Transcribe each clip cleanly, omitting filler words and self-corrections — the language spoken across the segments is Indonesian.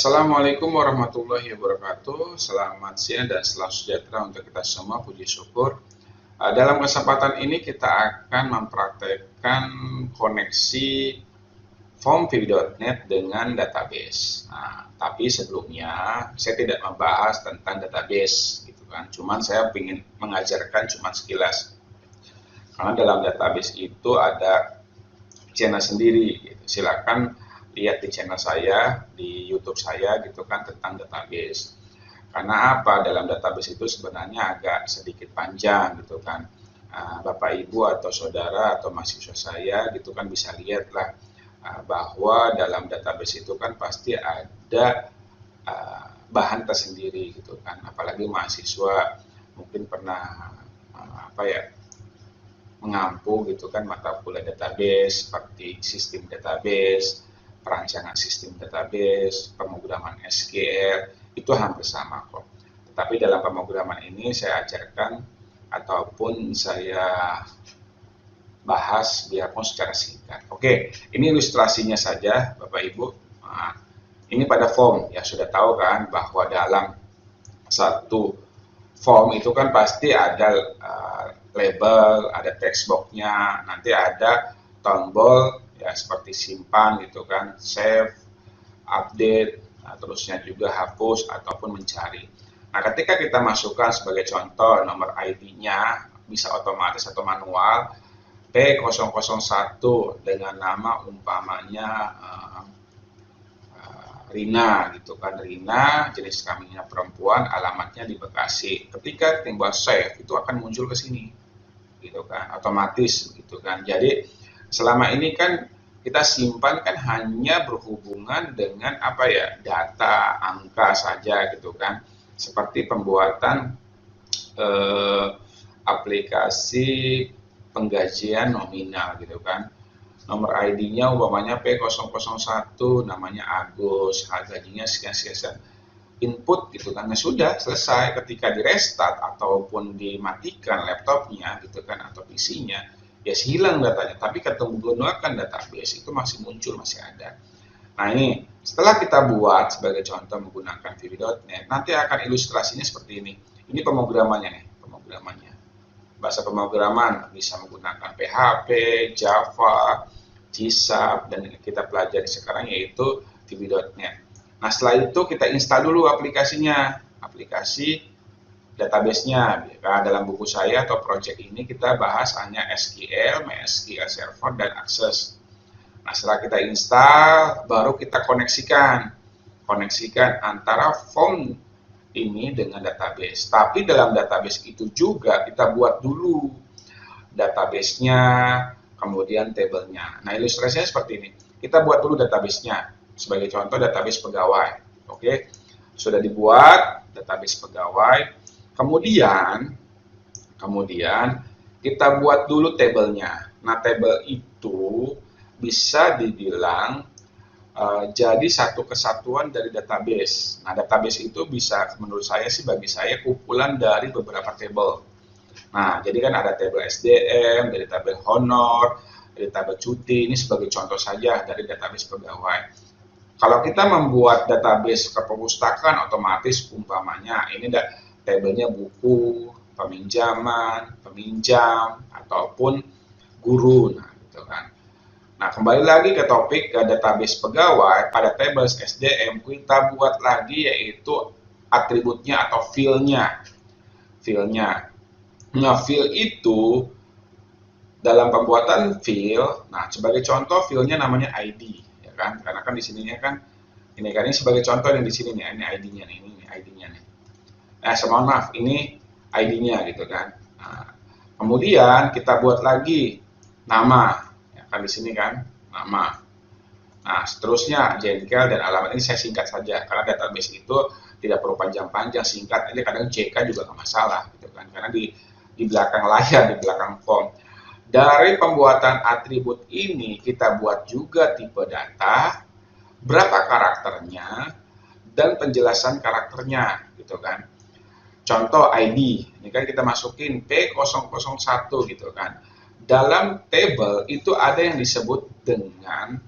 Assalamualaikum warahmatullahi wabarakatuh. Selamat siang dan selamat sejahtera untuk kita semua. Puji syukur. Dalam kesempatan ini kita akan mempraktekkan koneksi formview.net dengan database. Nah, tapi sebelumnya saya tidak membahas tentang database, gitu kan. Cuman saya ingin mengajarkan cuma sekilas. Karena dalam database itu ada channel sendiri, gitu. Silakan lihat di channel saya, di YouTube saya gitu kan, tentang database. Karena apa? Dalam database itu sebenarnya agak sedikit panjang gitu kan. Bapak Ibu atau saudara atau mahasiswa saya gitu kan bisa lihatlah bahwa dalam database itu kan pasti ada bahan tersendiri gitu kan. Apalagi mahasiswa mungkin pernah mengampu gitu kan mata kuliah database seperti sistem database, perancangan sistem database, pemrograman SQL, itu hampir sama kok. Tetapi dalam pemrograman ini saya ajarkan ataupun saya bahas biarpun secara singkat. Oke, ini ilustrasinya saja Bapak Ibu. Nah, ini pada form, ya sudah tahu kan bahwa dalam satu form itu kan pasti ada label, ada text box-nya, nanti ada tombol ya seperti simpan gitu kan, save, update, nah, terusnya juga hapus ataupun mencari. Nah, ketika kita masukkan sebagai contoh nomor ID-nya bisa otomatis atau manual P001 dengan nama umpamanya Rina gitu kan, Rina, jenis kelaminnya perempuan, alamatnya di Bekasi. Ketika timbal save itu akan muncul ke sini gitu kan, otomatis gitu kan. Jadi selama ini kan kita simpan kan hanya berhubungan dengan data angka saja gitu kan, seperti pembuatan aplikasi penggajian nominal gitu kan. Nomor ID-nya umpamanya P001, namanya Agus, gajinya sekian-sekian, input gitu kan. Nah, sudah selesai. Ketika di restart ataupun dimatikan laptopnya gitu kan atau PC-nya, ya hilang datanya. Tapi ketemu menggunakan database itu masih muncul, masih ada. Nah, ini setelah kita buat sebagai contoh menggunakan VB.NET, nanti akan ilustrasinya seperti ini. Ini pemrogramannya nih, pemrogramannya. Bahasa pemrograman bisa menggunakan PHP, Java, C#, dan kita pelajari sekarang yaitu VB.NET. Nah, setelah itu kita install dulu aplikasinya, aplikasi database-nya. Dalam buku saya atau project ini kita bahas hanya SQL, MySQL Server, dan Access. Nah, setelah kita install, baru kita koneksikan antara form ini dengan database. Tapi dalam database itu juga kita buat dulu database-nya, kemudian tabelnya. Nah, ilustrasinya seperti ini. Kita buat dulu database-nya. Sebagai contoh database pegawai. Oke. Sudah dibuat database pegawai. Kemudian kita buat dulu tabelnya. Nah, tabel itu bisa dibilang jadi satu kesatuan dari database. Nah, database itu bisa menurut saya sih, bagi saya kumpulan dari beberapa tabel. Nah, jadi kan ada tabel SDM, dari tabel honor, dari tabel cuti, ini sebagai contoh saja dari database pegawai. Kalau kita membuat database keperpustakaan, otomatis umpamanya ini tabelnya buku, peminjaman, peminjam, ataupun guru. Nah, gitu kan. Nah, kembali lagi ke topik database pegawai, pada tables SDM kita buat lagi yaitu atributnya atau field-nya. Nah, field itu dalam pembuatan field, nah sebagai contoh field-nya namanya ID, ya kan? Karena kan di sininya kan ini sebagai contoh yang di sini nih, ini ID-nya nih, ini ID-nya nih. Nah, mohon maaf, ini ID-nya gitu kan. Nah, kemudian kita buat lagi nama. Kan di sini kan nama. Nah, seterusnya jengkel dan alamat ini saya singkat saja karena database itu tidak perlu panjang-panjang, singkat aja, kadang JK juga nggak masalah gitu kan, karena di belakang layar, di belakang form. Dari pembuatan atribut ini kita buat juga tipe data, berapa karakternya, dan penjelasan karakternya gitu kan. Contoh ID, ini kan kita masukin P001 gitu kan. Dalam table itu ada yang disebut dengan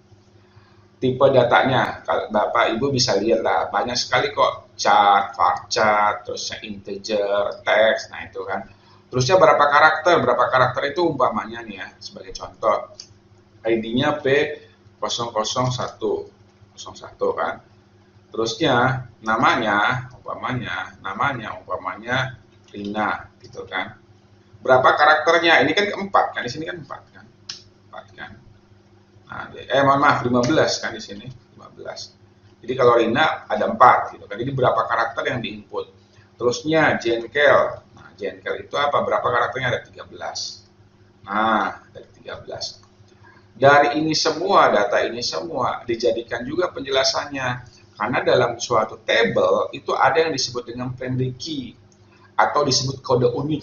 tipe datanya. Kalau Bapak Ibu bisa lihat lah, banyak sekali kok chart, varchart, terusnya integer, teks, nah itu kan. Terusnya berapa karakter itu umpamanya nih ya, sebagai contoh. ID-nya P001, 01 kan. Terusnya namanya Rina gitu kan. Berapa karakternya? Ini kan keempat kan, di sini kan 4 kan. 4 kan. Nah, mohon maaf 15 kan di sini, 15. Jadi kalau Rina ada 4 gitu kan. Jadi berapa karakter yang diinput. Terusnya Jenkel. Nah, Jenkel itu apa? Berapa karakternya? Ada 13. Nah, dari 13. Dari ini semua, data ini semua dijadikan juga penjelasannya. Karena dalam suatu table itu ada yang disebut dengan primary key atau disebut kode unik.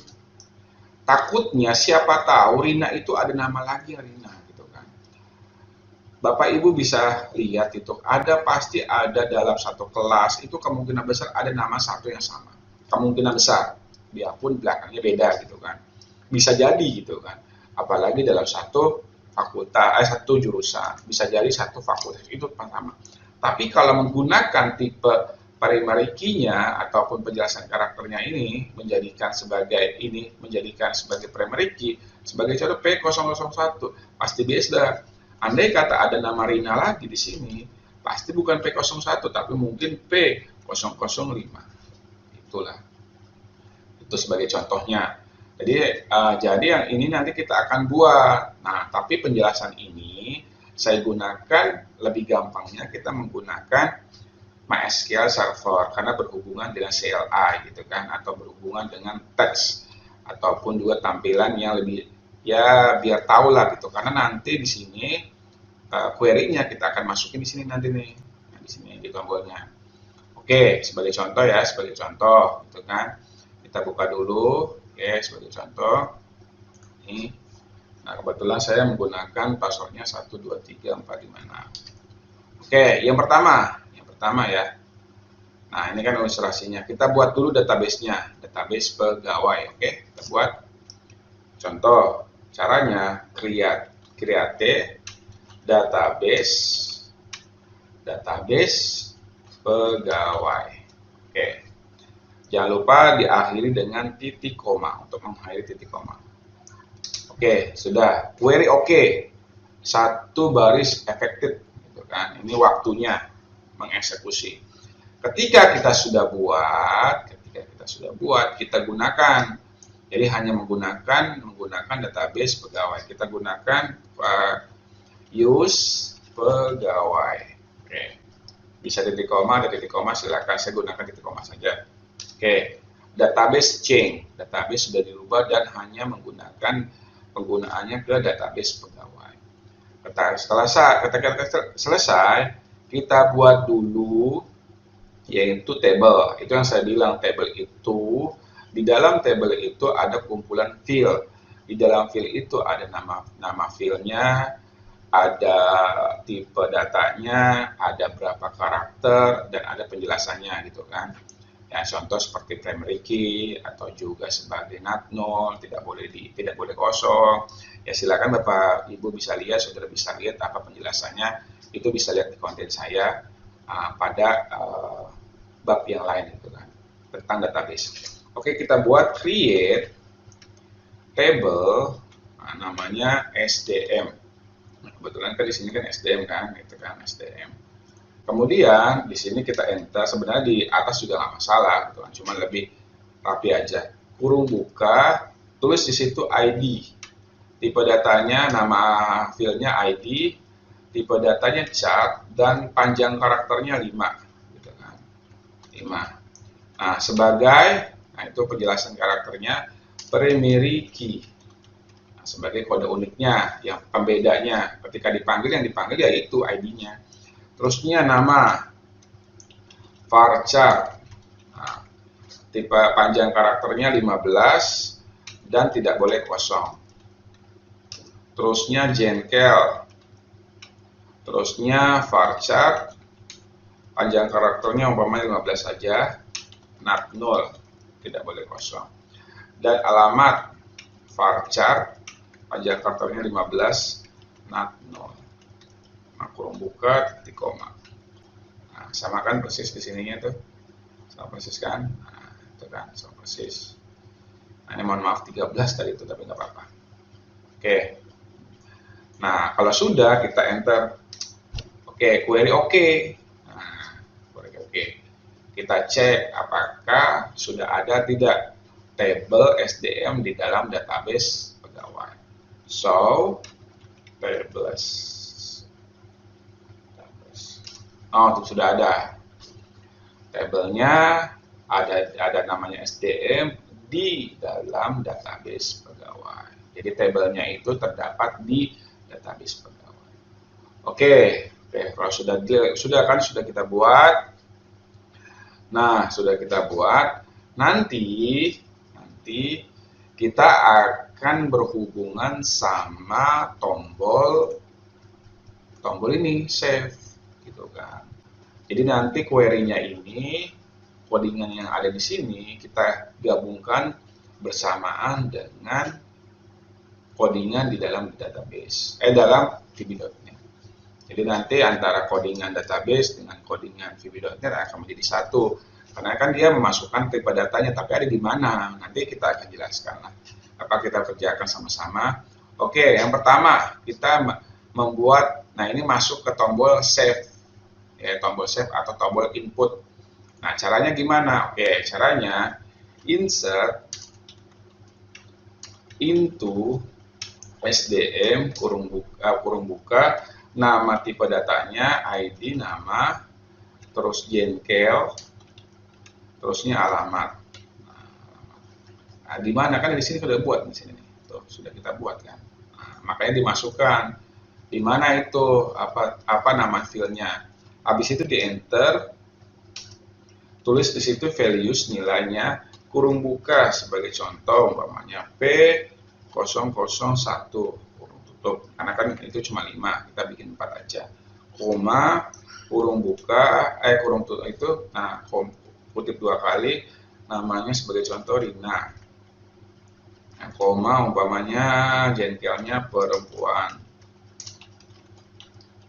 Takutnya siapa tahu Rina itu ada nama lagi Rina gitu kan. Bapak Ibu bisa lihat itu pasti ada dalam satu kelas itu kemungkinan besar ada nama satu yang sama. Kemungkinan besar, biarpun belakangnya beda gitu kan. Bisa jadi gitu kan. Apalagi dalam satu fakultas, satu jurusan, bisa jadi satu fakultas itu sama. Tapi kalau menggunakan tipe primary key-nya ataupun penjelasan karakternya ini menjadikan sebagai primary key sebagai contoh P001 pasti beda. Andai kata ada nama Rina lagi di sini, pasti bukan P01 tapi mungkin P005. Itulah. Itu sebagai contohnya. Jadi yang ini nanti kita akan buat. Nah, tapi penjelasan ini saya gunakan lebih gampangnya kita menggunakan MySQL Server karena berhubungan dengan CLI gitu kan atau berhubungan dengan teks ataupun juga tampilan yang lebih ya biar tahu lah gitu karena nanti di sini query-nya kita akan masukin di sini nanti nih. Nah, di sini di tombolnya. Oke, sebagai contoh gitu kan. Kita buka dulu. Oke, sebagai contoh. Ini. Nah, kebetulan saya menggunakan passwordnya 123456. Oke, yang pertama ya. Nah, ini kan ilustrasinya. Kita buat dulu database-nya, database pegawai. Oke, kita buat. Contoh, caranya create database pegawai. Oke. Jangan lupa diakhiri dengan titik koma untuk mengakhiri titik koma. Oke, sudah. Query oke. Satu baris effective gitu kan. Ini waktunya mengeksekusi. Ketika kita sudah buat, kita gunakan. Jadi hanya menggunakan database pegawai. Kita gunakan use pegawai. Oke. Bisa titik koma, silakan saya gunakan titik koma saja. Oke. Database change. Database sudah dirubah dan hanya menggunakan penggunaannya ke database pegawai. Setelah selesai, kita buat dulu yaitu table. Itu yang saya bilang, table itu di dalam table itu ada kumpulan field. Di dalam field itu ada nama fieldnya, ada tipe datanya, ada berapa karakter dan ada penjelasannya gitu kan. Ya, contoh seperti primary key atau juga sebagai not null, tidak boleh kosong. Ya silakan Bapak Ibu bisa lihat, saudara bisa lihat apa penjelasannya. Itu bisa lihat di konten saya pada bab yang lain gitu kan tentang database. Oke, kita buat create table namanya SDM. Nah, kebetulan kan di sini kan SDM kan, itu kan SDM. Kemudian di sini kita enter, sebenarnya di atas juga nggak masalah, gitu kan, cuma lebih rapi aja. Kurung buka, tulis di situ ID, tipe datanya, nama fieldnya ID, tipe datanya chart, dan panjang karakternya 5, gitu kan, 5. Nah itu penjelasan karakternya, primary key. Nah, sebagai kode uniknya, yang pembedanya, ketika dipanggil yang dipanggil yaitu ID-nya. Terusnya nama varchar, nah, tipe panjang karakternya 15 dan tidak boleh kosong. Terusnya jenkel, terusnya varchar, panjang karakternya umpamanya 15 saja, not null, tidak boleh kosong. Dan alamat varchar, panjang karakternya 15, not null. kurung buka, titik koma. Nah, sama kan persis di sininya tuh. Sama persis kan? Nah, itu kan sama persis. Nah, ini mohon maaf 13 tadi itu, tapi nggak apa-apa. Oke. Nah, kalau sudah kita enter. Oke, query oke. Nah, query oke. Kita cek apakah sudah ada tidak tabel SDM di dalam database pegawai. So, tables. Oh, itu sudah ada. Tabelnya ada namanya SDM di dalam database pegawai. Jadi tabelnya itu terdapat di database pegawai. Oke, kalau sudah kita buat. Nah, sudah kita buat. Nanti kita akan berhubungan sama tombol ini save gitu kan. Jadi nanti query-nya ini, codingan yang ada di sini kita gabungkan bersamaan dengan codingan di dalam database, dalam VB.NET. Jadi nanti antara codingan database dengan codingan VB.NET akan menjadi satu. Karena kan dia memasukkan tipe datanya, tapi ada di mana? Nanti kita akan jelaskan lah. Apa kita kerjakan sama-sama. Oke, yang pertama kita membuat, nah ini masuk ke tombol save. Ya, tombol save atau tombol input. Nah, caranya gimana? Oke, caranya insert into SDM kurung buka nama tipe datanya, ID, nama, terus jengkel, terusnya alamat. Nah, di mana kan di sini sudah buat di sini nih. Tuh, sudah kita buat kan. Nah, makanya dimasukkan. Di mana itu apa nama filenya? Habis itu di enter, tulis di situ values nilainya, kurung buka sebagai contoh umpamanya P001 kurung tutup, karena kan itu cuma 5, kita bikin 4 aja, koma, kurung buka, kurung tutup itu, nah kutip 2 kali, namanya sebagai contoh Rina, nah, koma umpamanya jengkelnya perempuan,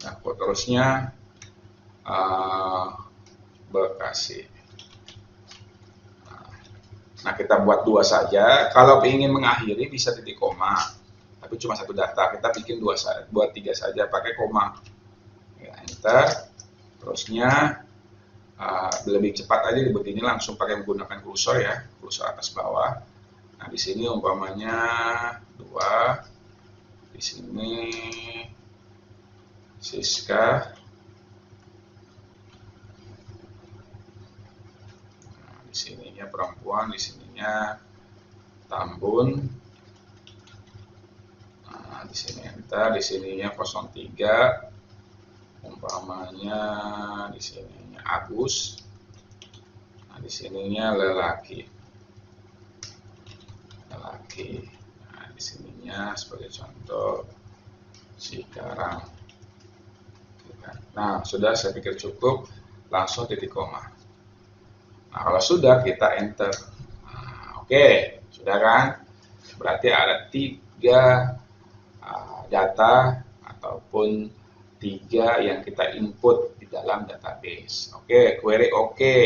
nah terusnya Bekasi. Nah, kita buat 2 saja. Kalau ingin mengakhiri bisa titik koma. Tapi cuma 1 data. Kita bikin 3 saja pakai koma. Ya, enter. Terusnya lebih cepat aja begini langsung pakai menggunakan kursor ya. Kursor atas bawah. Nah, di sini umpamanya 2. Di sini Siska. Di sininya perempuan, di sininya Tambun. Nah, di sini enter, di sininya 03. Umpamanya di sininya Agus. Nah, di sininya lelaki. Nah, di sininya sebagai contoh sekarang. Nah, sudah saya pikir cukup, langsung titik koma. Nah, kalau sudah kita enter. Nah, oke, sudah kan? Berarti ada 3 data ataupun 3 yang kita input di dalam database. Oke, query oke.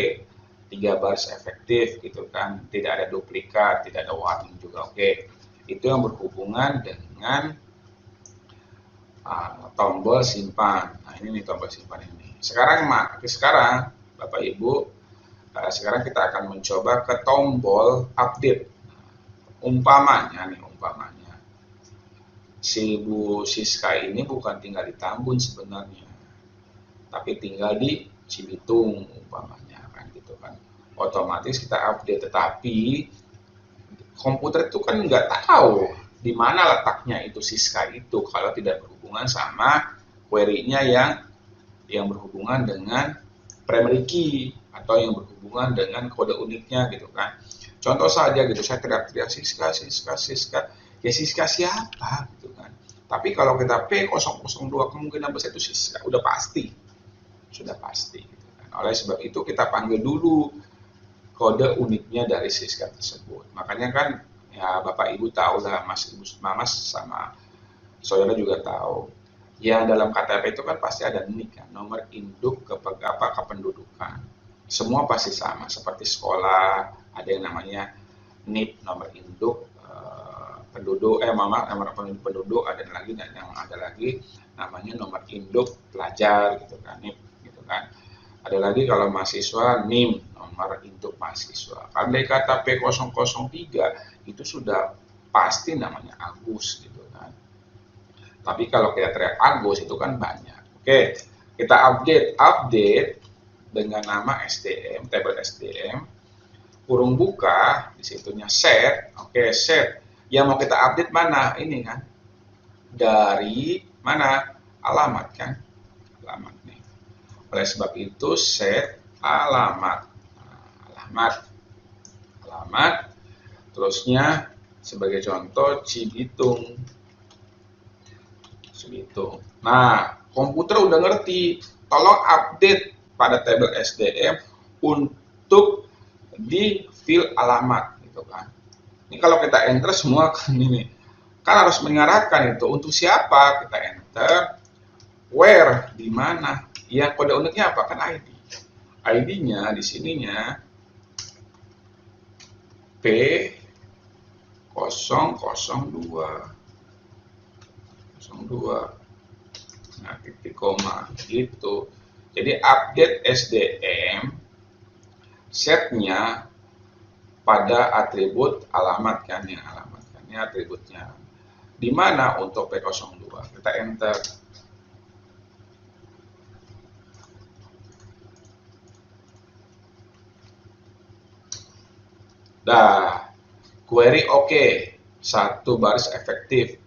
3 baris efektif gitu kan. Tidak ada duplikat, tidak ada warning juga. Oke. Itu yang berhubungan dengan tombol simpan. Nah, ini nih tombol simpan ini. Sekarang Bapak Ibu, sekarang kita akan mencoba ke tombol update. Umpamanya si Bu Siska ini bukan tinggal di Tambun sebenarnya, tapi tinggal di Cibitung umpamanya kan gitu kan. Otomatis kita update, tetapi komputer itu kan nggak tahu di mana letaknya itu Siska itu kalau tidak berhubungan sama query-nya yang berhubungan dengan primary key atau yang berhubungan dengan kode uniknya gitu kan. Contoh saja gitu, saya teriak-teriak Siska. Ya Siska siapa gitu kan. Tapi kalau kita P002 kemungkinan besar itu Siska, sudah pasti gitu kan. Oleh sebab itu kita panggil dulu kode uniknya dari Siska tersebut. Makanya kan ya Bapak Ibu tahu lah, Mas Ibu Mamas sama saudara juga tahu. Yang dalam KTP itu kan pasti ada NIK kan, nomor induk kependudukan. Semua pasti sama, seperti sekolah, ada yang namanya NIP, nomor induk penduduk, nomor penduduk, ada lagi yang ada lagi namanya nomor induk pelajar gitu kan, NIP gitu kan. Ada lagi kalau mahasiswa NIM, nomor induk mahasiswa. Kalau dari kata P003 itu sudah pasti namanya Agus gitu kan. Tapi kalau kita teriak Agus itu kan banyak. Oke, kita update dengan nama SDM, tabel SDM, kurung buka, di situnya set. Oke, set. Yang mau kita update mana? Ini kan. Dari mana? Alamat kan. Alamat nih. Oleh sebab itu set alamat. Alamat. Alamat. Terusnya sebagai contoh Cibitung. Cibitung. Nah, komputer udah ngerti. Tolong update pada tabel SDM untuk di fill alamat gitu kan. Ini kalau kita enter semua kan ini kan harus mengarahkan itu untuk siapa, kita enter where, di mana. Ya kode uniknya apa kan ID. ID-nya di sininya P002 nah titik koma gitu. Jadi update SDM setnya pada atribut alamat kan, yang alamat kan, ini atributnya. Di mana untuk P02? Kita enter. Dah, query oke. Satu baris efektif.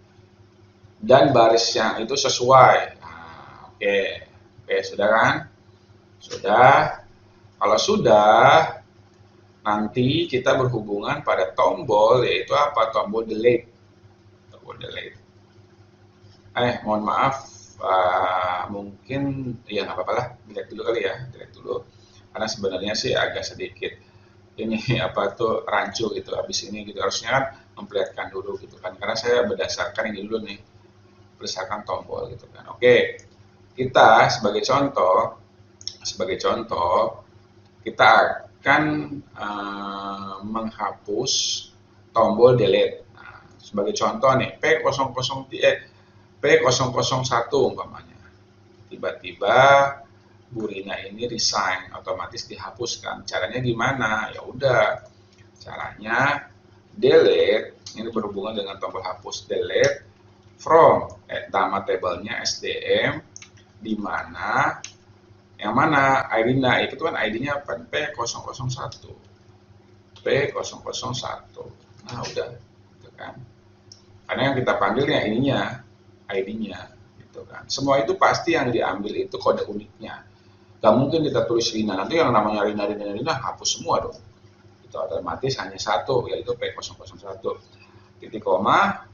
Dan baris yang itu sesuai. Nah, oke. Oke, sudah kan? Sudah. Kalau sudah, nanti kita berhubungan pada tombol, yaitu apa? Tombol delete. Tombol delete. Mohon maaf, mungkin ya nggak apa-apa lah, delete dulu kali ya, delete dulu. Karena sebenarnya sih agak sedikit ini apa tuh rancu gitu habis ini gitu, harusnya kan memperlihatkan dulu gitu kan, karena saya berdasarkan ini dulu nih, berdasarkan tombol gitu kan. Oke, kita sebagai contoh kita akan menghapus tombol delete. Nah, sebagai contoh nih P001 umpamanya, tiba-tiba Bu Rina ini resign, otomatis dihapuskan. Caranya gimana? Ya udah, caranya delete, ini berhubungan dengan tombol hapus, delete from nama tabelnya SDM, di mana yang mana ID-nya, itu kan ID-nya P001. P001. Nah, udah gitu kan. Karena yang kita panggilnya ininya, ID-nya gitu kan. Semua itu pasti yang diambil itu kode uniknya. Gak mungkin kita tulis Rina, nanti yang namanya Rina hapus semua dong. Itu otomatis hanya satu, yaitu P001. Titik koma,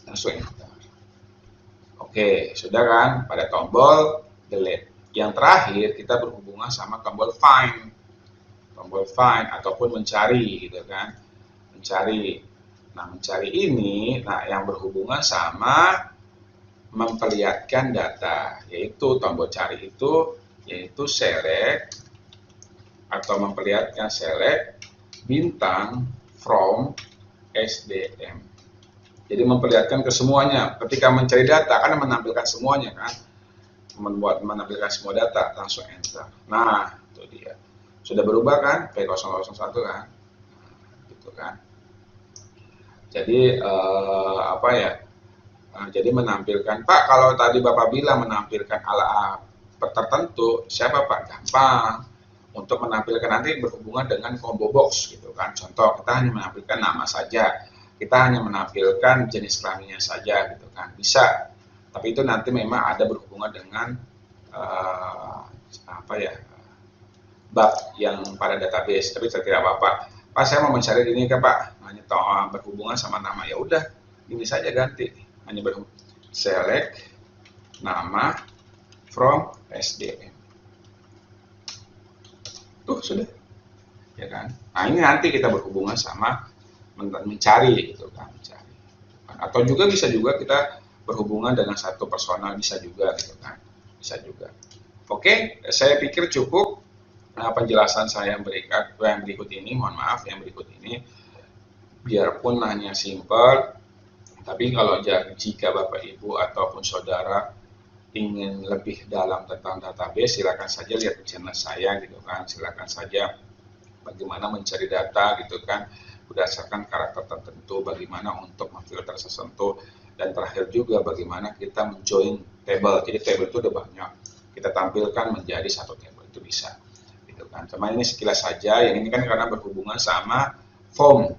langsung enter. Oke, sudah kan? Pada tombol delete. Yang terakhir kita berhubungan sama tombol find. Tombol find ataupun mencari gitu kan. Mencari. Nah, mencari ini yang berhubungan sama memperlihatkan data, yaitu tombol cari itu yaitu select atau memperlihatkan select bintang from SDM. Jadi memperlihatkan ke semuanya. Ketika mencari data kan menampilkan semuanya kan, menampilkan semua data, langsung enter. Nah, itu dia. Sudah berubah kan P001 kan, gitu kan. Jadi jadi menampilkan, Pak, kalau tadi Bapak bilang menampilkan ala tertentu, siapa Pak? Gampang. Untuk menampilkan nanti berhubungan dengan combo box gitu kan. Contoh, kita hanya menampilkan nama saja. Kita hanya menampilkan jenis kelaminnya saja gitu kan. Bisa. Tapi itu nanti memang ada berhubungan dengan bab yang pada database. Tapi saya tidak apa-apa. Pak, saya mau mencari ini kan Pak. Hanya berhubungan sama nama. Ya udah, ini saja ganti. Hanya select nama from SDM. Tuh sudah, ya kan? Nah ini nanti kita berhubungan sama mencari gitu kan, mencari. Atau juga bisa juga kita berhubungan dengan satu personal bisa juga gitu kan, bisa juga. Oke, saya pikir cukup penjelasan saya yang berikut ini, mohon maaf yang berikut ini, biarpun hanya simpel, tapi kalau jika Bapak Ibu ataupun saudara ingin lebih dalam tentang database, silakan saja lihat di channel saya gitu kan, silakan saja bagaimana mencari data gitu kan, berdasarkan karakter tertentu, bagaimana untuk memfilter sesuatu, dan terakhir juga bagaimana kita menjoin table. Jadi table itu udah banyak, kita tampilkan menjadi satu table, itu bisa gitu kan. Cuma ini sekilas saja, yang ini kan karena berhubungan sama form,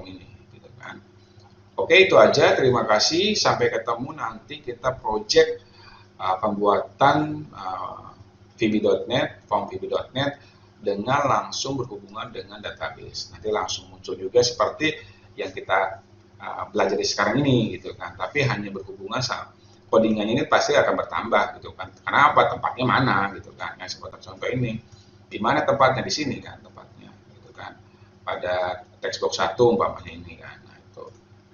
ini gitu kan. Oke, itu aja, terima kasih, sampai ketemu nanti kita project pembuatan VB.NET, form VB.NET dengan langsung berhubungan dengan database. Nanti langsung muncul juga seperti yang kita belajar sekarang ini gitu kan. Tapi hanya berhubungan sama codingannya, ini pasti akan bertambah gitu kan. Karena apa? Tempatnya mana gitu kan. Yang seperti contoh ini, di mana tempatnya? Di sini kan tempatnya gitu kan. Pada textbox 1 umpamanya ini kan. Nah,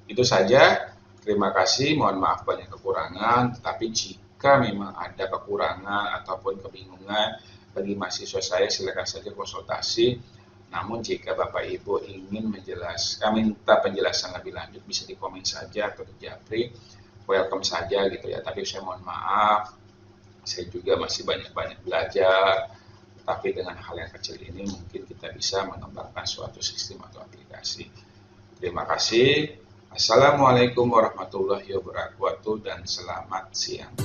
itu saja. Terima kasih. Mohon maaf banyak kekurangan, tetapi jika memang ada kekurangan ataupun kebingungan bagi mahasiswa saya, silakan saja konsultasi. Namun jika Bapak Ibu ingin minta penjelasan lebih lanjut, bisa di komen saja atau di japri, welcome saja gitu ya. Tapi saya mohon maaf, saya juga masih banyak-banyak belajar, tapi dengan hal yang kecil ini mungkin kita bisa mengembangkan suatu sistem atau aplikasi. Terima kasih. Assalamualaikum warahmatullahi wabarakatuh dan selamat siang.